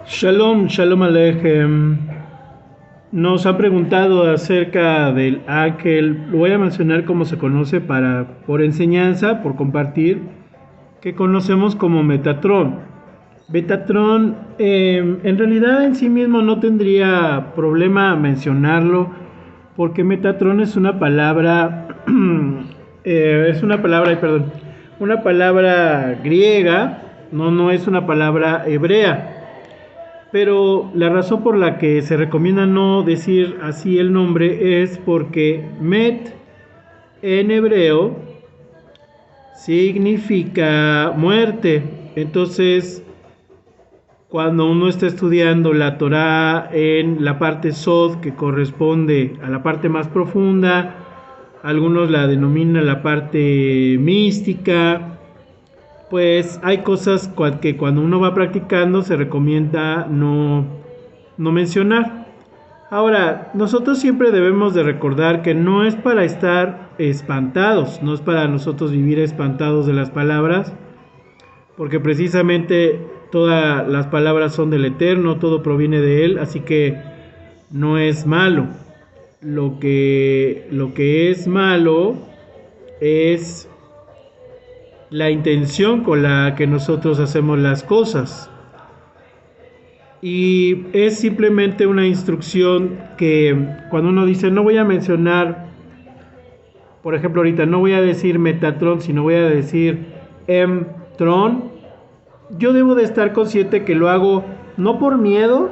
Shalom, shalom aleichem. Nos han preguntado acerca del Akel. Lo voy a mencionar como se conoce por enseñanza, por compartir, que conocemos como Metatron. Metatron, en realidad en sí mismo no tendría problema mencionarlo, porque Metatron es una palabra, una palabra griega, no es una palabra hebrea. Pero la razón por la que se recomienda no decir así el nombre es porque Met en hebreo significa muerte. Entonces, cuando uno está estudiando la Torá en la parte Sod, que corresponde a la parte más profunda, algunos la denominan la parte mística, pues hay cosas que cuando uno va practicando se recomienda no mencionar. Ahora, nosotros siempre debemos de recordar que no es para estar espantados, no es para nosotros vivir espantados de las palabras, porque precisamente todas las palabras son del Eterno, todo proviene de Él, así que no es malo. Lo que es malo es la intención con la que nosotros hacemos las cosas. Y es simplemente una instrucción que cuando uno dice no voy a mencionar, por ejemplo ahorita no voy a decir Metatron, sino voy a decir Tron, yo debo de estar consciente que lo hago no por miedo,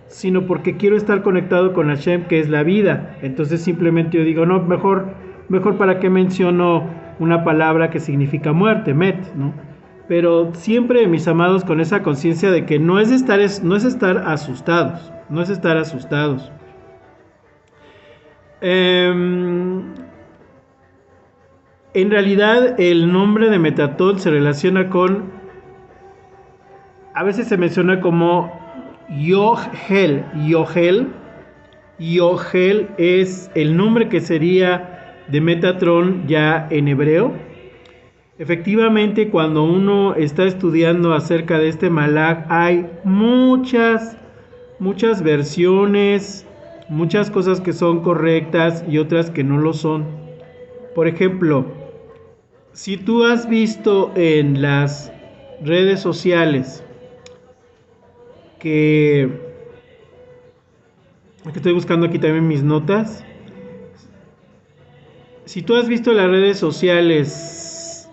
sino porque quiero estar conectado con Hashem, que es la vida. Entonces simplemente yo digo, no, mejor para qué menciono una palabra que significa muerte, Met, ¿no? Pero siempre, mis amados, con esa conciencia de que no es estar asustados, no es estar asustados. En realidad, el nombre de Metatol se relaciona a veces se menciona como Yohel. Yohel es el nombre que sería de Metatron ya en hebreo. Efectivamente, cuando uno está estudiando acerca de este Malach, hay muchas versiones, muchas cosas que son correctas y otras que no lo son. Por ejemplo, si tú has visto en las redes sociales que estoy buscando aquí también mis notas. Si tú has visto en las redes sociales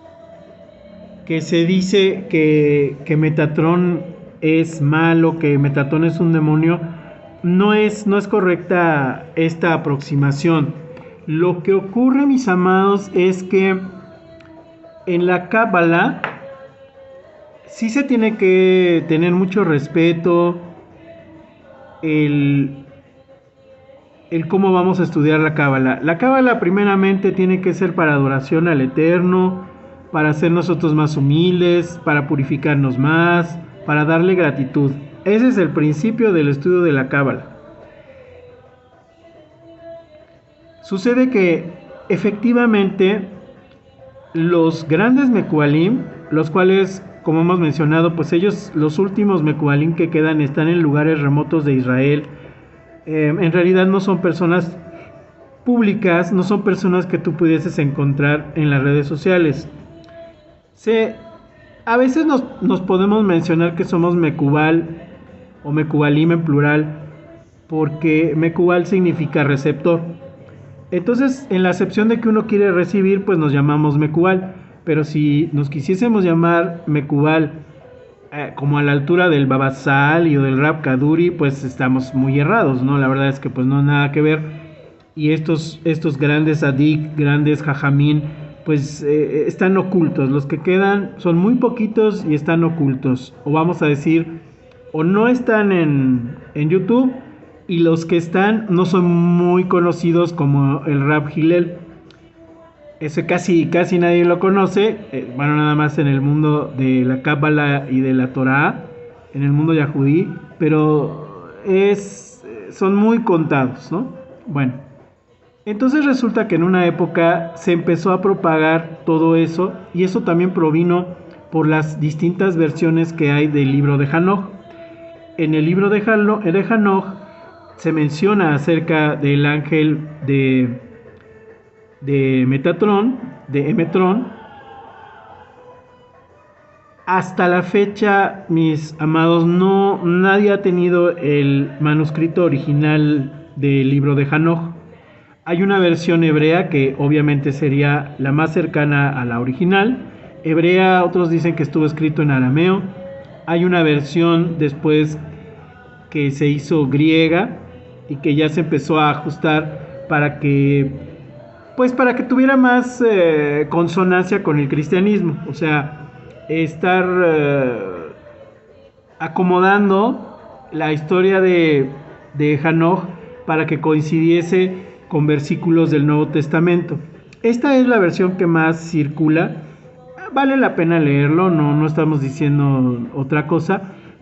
que se dice que Metatron es malo, que Metatron es un demonio, no es correcta esta aproximación. Lo que ocurre, mis amados, es que en la Cábala sí se tiene que tener mucho respeto el cómo vamos a estudiar la Cábala. La Cábala primeramente tiene que ser para adoración al Eterno, para ser nosotros más humildes, para purificarnos más, para darle gratitud. Ese es el principio del estudio de la Cábala. Sucede que efectivamente los grandes Mekualim, los cuales, como hemos mencionado, pues ellos, los últimos Mekualim que quedan, están en lugares remotos de Israel. En realidad no son personas públicas, no son personas que tú pudieses encontrar en las redes sociales. A veces nos podemos mencionar que somos Mekubal o Mekubalim en plural, porque Mekubal significa receptor. Entonces, en la acepción de que uno quiere recibir, pues nos llamamos Mekubal. Pero si nos quisiésemos llamar Mekubal como a la altura del Baba Sali o del Rab Kaduri, pues estamos muy errados, ¿no? La verdad es que pues no nada que ver. Y estos grandes adik, grandes jajamín, pues están ocultos. Los que quedan son muy poquitos y están ocultos. O vamos a decir, o no están en YouTube, y los que están no son muy conocidos, como el Rab Hillel. Ese casi nadie lo conoce, bueno, nada más en el mundo de la Cábala y de la Torá, en el mundo yahudí, pero son muy contados, ¿no? Bueno, entonces resulta que en una época se empezó a propagar todo eso, y eso también provino por las distintas versiones que hay del libro de Hanoch. en el libro de Hanoch se menciona acerca del ángel de Metatrón, de Emetrón. Hasta la fecha, mis amados, nadie ha tenido el manuscrito original del libro de Hanoch. Hay una versión hebrea que obviamente sería la más cercana a la original. Hebrea, otros dicen que estuvo escrito en arameo. Hay una versión después que se hizo griega y que ya se empezó a ajustar para que tuviera más consonancia con el cristianismo. O sea, estar acomodando la historia de Hanoch para que coincidiese con versículos del Nuevo Testamento. Esta es la versión que más circula. Vale la pena leerlo, no estamos diciendo otra cosa,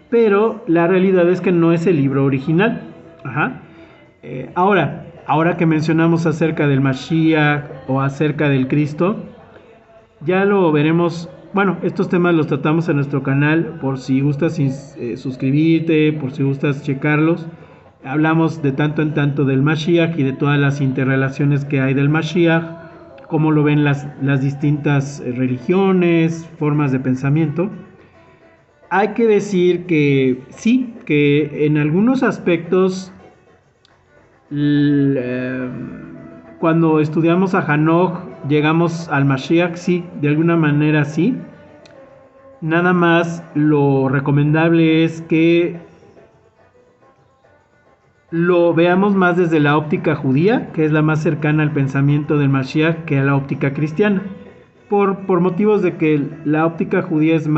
pero la realidad es que no es el libro original. Ajá. Ahora que mencionamos acerca del Mashiach o acerca del Cristo, ya lo veremos. Bueno, estos temas los tratamos en nuestro canal, por si gustas suscribirte, por si gustas checarlos. Hablamos de tanto en tanto del Mashiach y de todas las interrelaciones que hay del Mashiach, cómo lo ven las distintas religiones, formas de pensamiento. Hay que decir que sí, que en algunos aspectos, cuando estudiamos a Hanoch, llegamos al Mashiach, sí, de alguna manera sí. Nada más lo recomendable es que lo veamos más desde la óptica judía, que es la más cercana al pensamiento del Mashiach, que a la óptica cristiana. Por motivos de que la óptica judía es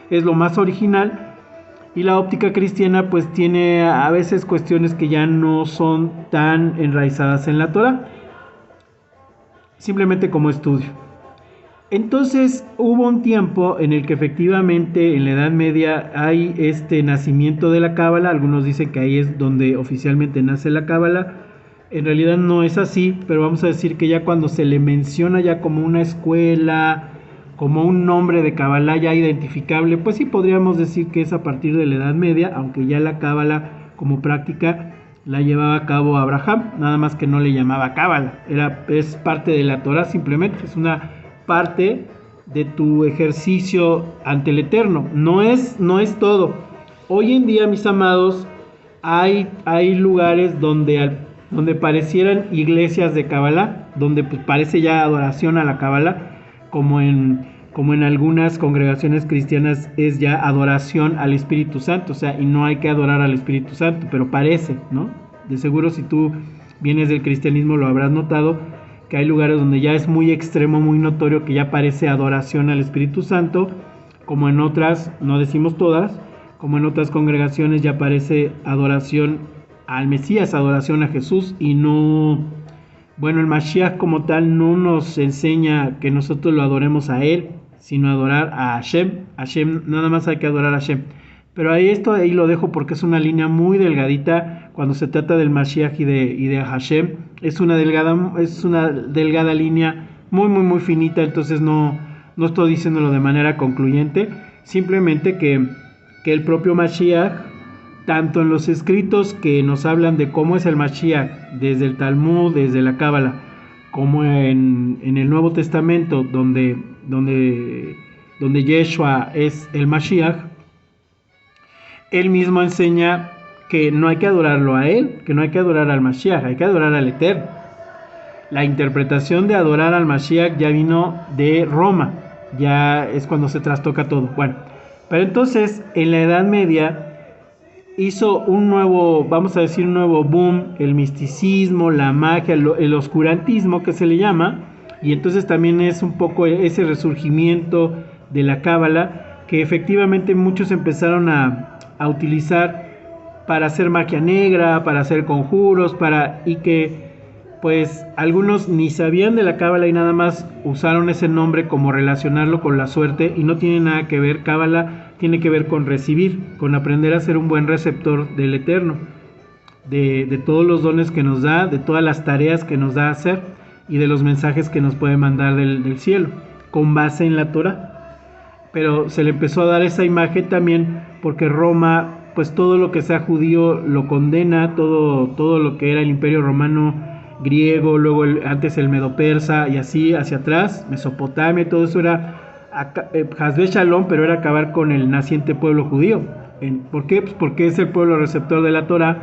es lo más original, y la óptica cristiana pues tiene a veces cuestiones que ya no son tan enraizadas en la Torah, simplemente como estudio. Entonces hubo un tiempo en el que efectivamente en la Edad Media hay este nacimiento de la Cábala. Algunos dicen que ahí es donde oficialmente nace la Cábala. En realidad no es así, pero vamos a decir que ya cuando se le menciona ya como una escuela, como un nombre de Cábala ya identificable, pues sí podríamos decir que es a partir de la Edad Media, aunque ya la Cábala como práctica la llevaba a cabo Abraham, nada más que no le llamaba Cábala, es parte de la Torah simplemente, es una parte de tu ejercicio ante el Eterno, no es todo. Hoy en día, mis amados, hay lugares donde parecieran iglesias de Cábala, donde pues parece ya adoración a la Cábala, como en algunas congregaciones cristianas es ya adoración al Espíritu Santo, o sea, y no hay que adorar al Espíritu Santo, pero parece, ¿no? De seguro si tú vienes del cristianismo lo habrás notado, que hay lugares donde ya es muy extremo, muy notorio, que ya parece adoración al Espíritu Santo, como en otras, no decimos todas, como en otras congregaciones ya parece adoración al Mesías, adoración a Jesús, y no, bueno, el Mashiach como tal no nos enseña que nosotros lo adoremos a Él, sino adorar a Hashem. Hashem, nada más hay que adorar a Hashem. Pero ahí lo dejo porque es una línea muy delgadita cuando se trata del Mashiach y de Hashem. Es una delgada línea muy, muy, muy finita, entonces no estoy diciéndolo de manera concluyente. Simplemente que el propio Mashiach, tanto en los escritos que nos hablan de cómo es el Mashiach, desde el Talmud, desde la Cábala, como en el Nuevo Testamento, donde Yeshua es el Mashiach, él mismo enseña que no hay que adorarlo a él, que no hay que adorar al Mashiach, hay que adorar al Eterno. La interpretación de adorar al Mashiach ya vino de Roma, ya es cuando se trastoca todo. Bueno, pero entonces en la Edad Media hizo un nuevo boom, el misticismo, la magia, el oscurantismo que se le llama, y entonces también es un poco ese resurgimiento de la Cábala que efectivamente muchos empezaron a utilizar para hacer magia negra, para hacer conjuros, y que pues algunos ni sabían de la Cábala y nada más usaron ese nombre como relacionarlo con la suerte, y no tiene nada que ver. Cábala tiene que ver con recibir, con aprender a ser un buen receptor del Eterno, de todos los dones que nos da, de todas las tareas que nos da hacer y de los mensajes que nos puede mandar del cielo, con base en la Torah. Pero se le empezó a dar esa imagen también porque Roma, pues todo lo que sea judío lo condena, todo lo que era el Imperio Romano griego, luego antes el Medo-Persa y así hacia atrás, Mesopotamia, todo eso era Hasbe Shalom, pero era acabar con el naciente pueblo judío. ¿Por qué? Pues porque es el pueblo receptor de la Torah,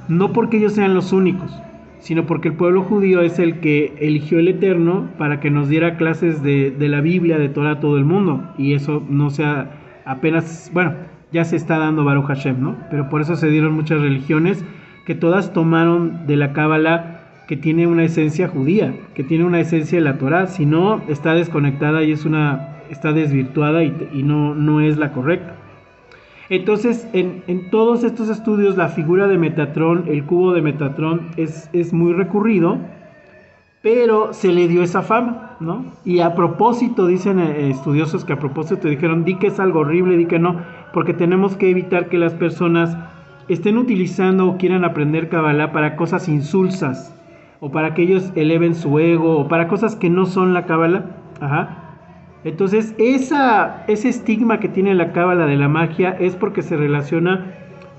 no porque ellos sean los únicos, sino porque el pueblo judío es el que eligió el Eterno para que nos diera clases de la Biblia, de Torah a todo el mundo, y eso no sea apenas, bueno, ya se está dando Baruch Hashem, ¿no? Pero por eso se dieron muchas religiones que todas tomaron de la Cábala, que tiene una esencia judía, que tiene una esencia de la Torah, si no está desconectada y está desvirtuada y no es la correcta. Entonces, en todos estos estudios, la figura de Metatrón, el cubo de Metatrón, es muy recurrido, pero se le dio esa fama, ¿no? Y a propósito, dicen estudiosos que a propósito dijeron, di que es algo horrible, di que no, porque tenemos que evitar que las personas estén utilizando o quieran aprender Kabbalah para cosas insulsas, o para que ellos eleven su ego, o para cosas que no son la Kabbalah. Ajá. Entonces, ese estigma que tiene la cábala de la magia es porque se relaciona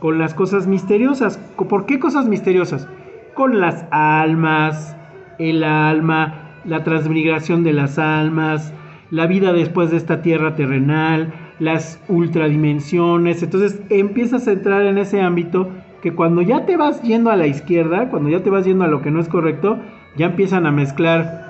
con las cosas misteriosas. ¿Por qué cosas misteriosas? Con las almas, el alma, la transmigración de las almas, la vida después de esta tierra terrenal, las ultradimensiones. Entonces, empiezas a entrar en ese ámbito que cuando ya te vas yendo a la izquierda, cuando ya te vas yendo a lo que no es correcto, ya empiezan a mezclar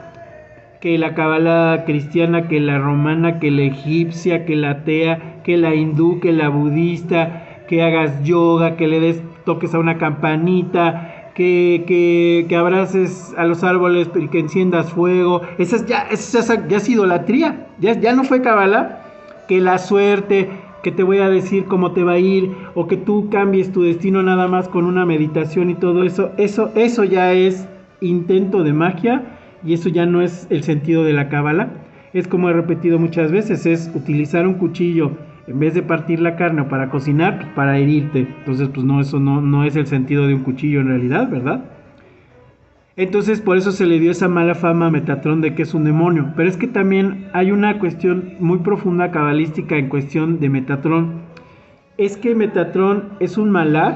que la cábala cristiana, que la romana, que la egipcia, que la atea, que la hindú, que la budista, que hagas yoga, que le des toques a una campanita, que abraces a los árboles y que enciendas fuego. Esa ya es idolatría, ya no fue cábala. Que la suerte, que te voy a decir cómo te va a ir, o que tú cambies tu destino nada más con una meditación y todo eso, eso ya es intento de magia. Y eso ya no es el sentido de la cábala. Es como he repetido muchas veces, es utilizar un cuchillo en vez de partir la carne o para cocinar, pues para herirte. Entonces, pues no, eso no es el sentido de un cuchillo en realidad, ¿verdad? Entonces, por eso se le dio esa mala fama a Metatrón de que es un demonio. Pero es que también hay una cuestión muy profunda cabalística en cuestión de Metatrón. Es que Metatrón es un malaj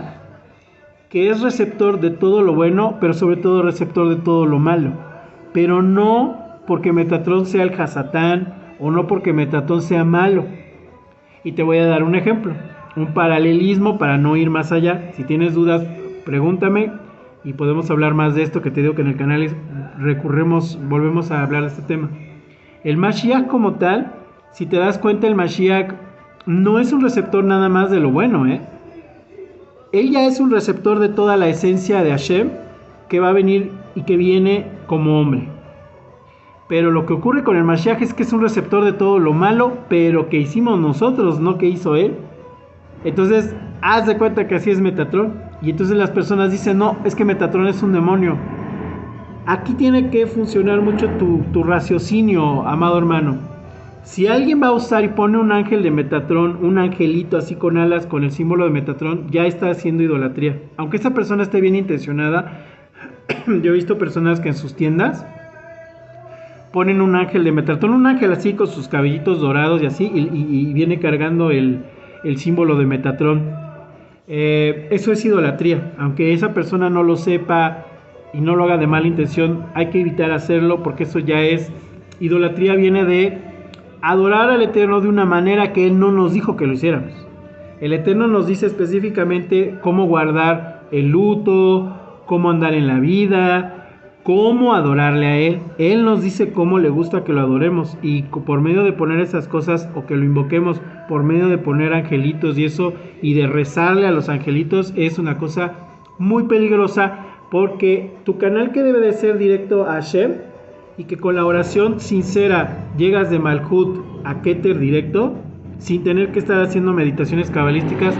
que es receptor de todo lo bueno, pero sobre todo receptor de todo lo malo. Pero no porque Metatrón sea el Hasatán o no porque Metatrón sea malo. Y te voy a dar un ejemplo, un paralelismo para no ir más allá. Si tienes dudas, pregúntame y podemos hablar más de esto, que te digo que en el canal volvemos a hablar de este tema. El Mashiach como tal, si te das cuenta, el Mashiach no es un receptor nada más de lo bueno, Él ya es un receptor de toda la esencia de Hashem, que va a venir y que viene como hombre. Pero lo que ocurre con el Mashiach es que es un receptor de todo lo malo, pero que hicimos nosotros, no que hizo él. Entonces, haz de cuenta que así es Metatrón. Y entonces las personas dicen, no, es que Metatrón es un demonio. Aquí tiene que funcionar mucho tu raciocinio, amado hermano. Si alguien va a usar y pone un ángel de Metatrón, un angelito así con alas, con el símbolo de Metatrón, ya está haciendo idolatría. Aunque esa persona esté bien intencionada, yo he visto personas que en sus tiendas ponen un ángel de Metatrón, un ángel así con sus cabellitos dorados y así, y viene cargando el símbolo de Metatrón. Eso es idolatría. Aunque esa persona no lo sepa y no lo haga de mala intención, hay que evitar hacerlo, porque eso ya es idolatría. Viene de adorar al Eterno de una manera que Él no nos dijo que lo hiciéramos. El Eterno nos dice específicamente cómo guardar el luto, cómo andar en la vida, cómo adorarle a Él. Él nos dice cómo le gusta que lo adoremos, y por medio de poner esas cosas, o que lo invoquemos por medio de poner angelitos y eso, y de rezarle a los angelitos, es una cosa muy peligrosa, porque tu canal, que debe de ser directo a Hashem, y que con la oración sincera llegas de Malhut a Keter directo, sin tener que estar haciendo meditaciones cabalísticas.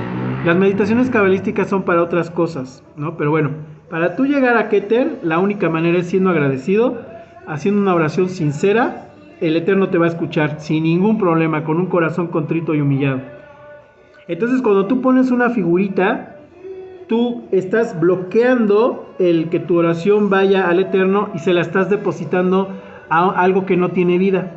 Las meditaciones cabalísticas son para otras cosas, ¿no? Pero bueno, para tú llegar a Keter, la única manera es siendo agradecido, haciendo una oración sincera. El Eterno te va a escuchar sin ningún problema, con un corazón contrito y humillado. Entonces, cuando tú pones una figurita, tú estás bloqueando el que tu oración vaya al Eterno y se la estás depositando a algo que no tiene vida.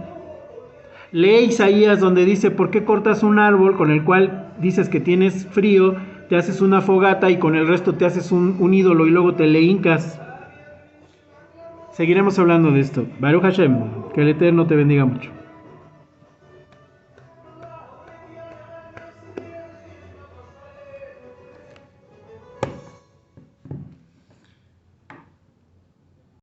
Lee Isaías donde dice, ¿por qué cortas un árbol con el cual dices que tienes frío, te haces una fogata y con el resto te haces un ídolo y luego te le hincas? Seguiremos hablando de esto. Baruch Hashem, que el Eterno te bendiga mucho.